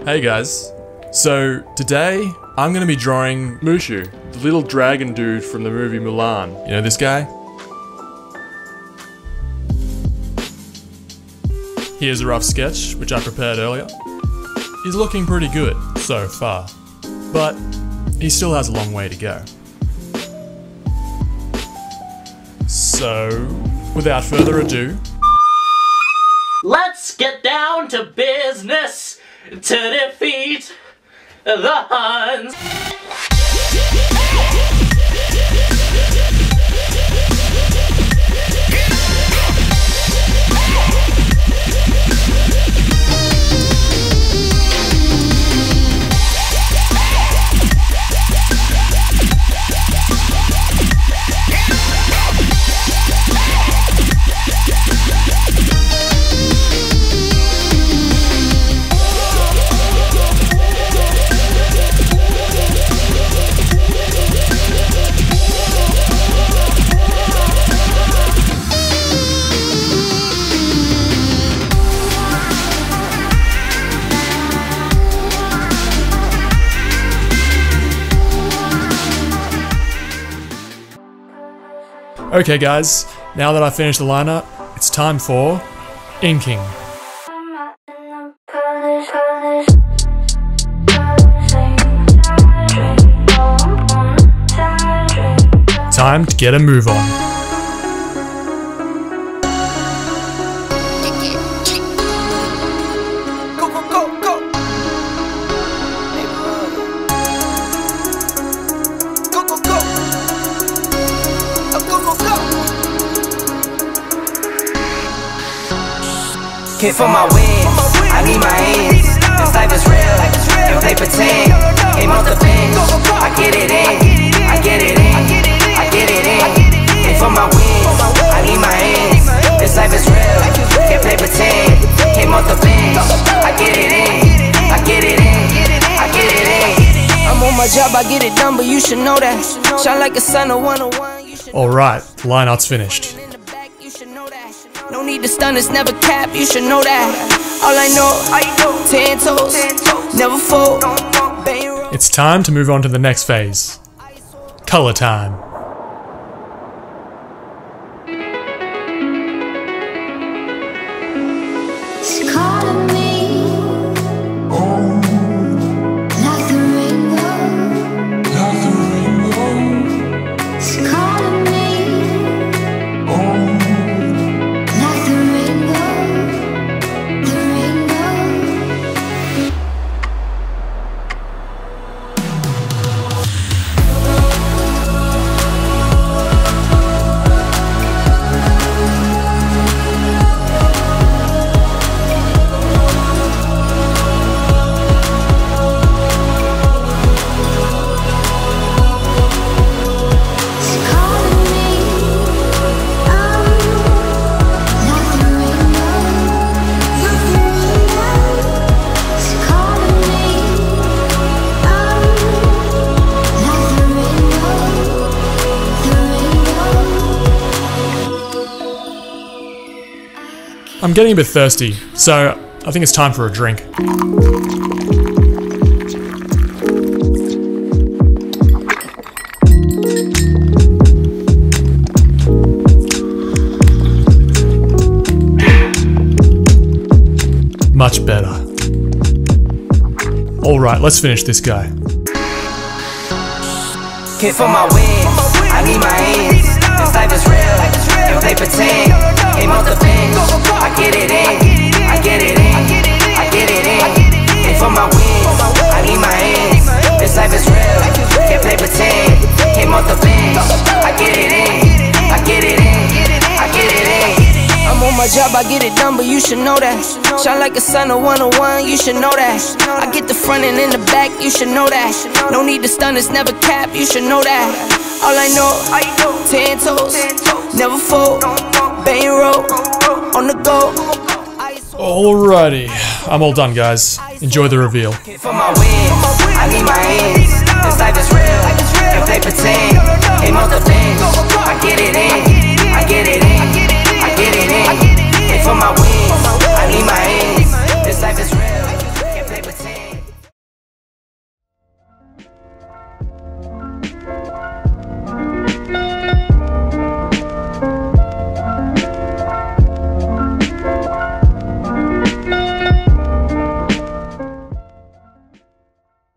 Hey guys, so today I'm going to be drawing Mushu, the little dragon dude from the movie Mulan. You know this guy? Here's a rough sketch, which I prepared earlier. He's looking pretty good so far, but he still has a long way to go. So, without further ado, let's get down to business to defeat the Huns. okay guys, now that I've finished the lineup, it's time for inking. Time to get a move on. Came for my wins, I need my hands. This life is real, and play pretend. Came off the bench, I get it in, I get it in, I get it in. Came for my wins, I need my hands. This life is real, can't play pretend. Came off the bench, I get it in, I get it in, I get it in. I'm on my job, I get it done, but you should know that. Shine like a sun, a 101. Alright, the line art's finished. No need to stun, it's never cap, you should know that. All I know, 10 toes, never fold. It's time to move on to the next phase. Color time. I'm getting a bit thirsty, so I think it's time for a drink. Much better. Alright, let's finish this guy. Came for my wins, I need my hands. This life is real, and play pretend. Came off the bench, I get it in, I get it in, I get it in. Came for my wins, I need my hands. This life is real, can't play pretend. Came off the bench, I get it in, I get it in, I get it in. I'm on my job, I get it done, but you should know that. Shine like a sun, a 101, you should know that. I get the front and in the back, you should know that. No need to stun, it's never cap, you should know that. All I know, 10 toes, never fold. Bang roll, on the go. Alrighty, I'm all done guys. Enjoy the reveal. For my wins, I need my hands. This life is real, and play pretend. Came off the bench, I get it in, I get it in, I get it in. For my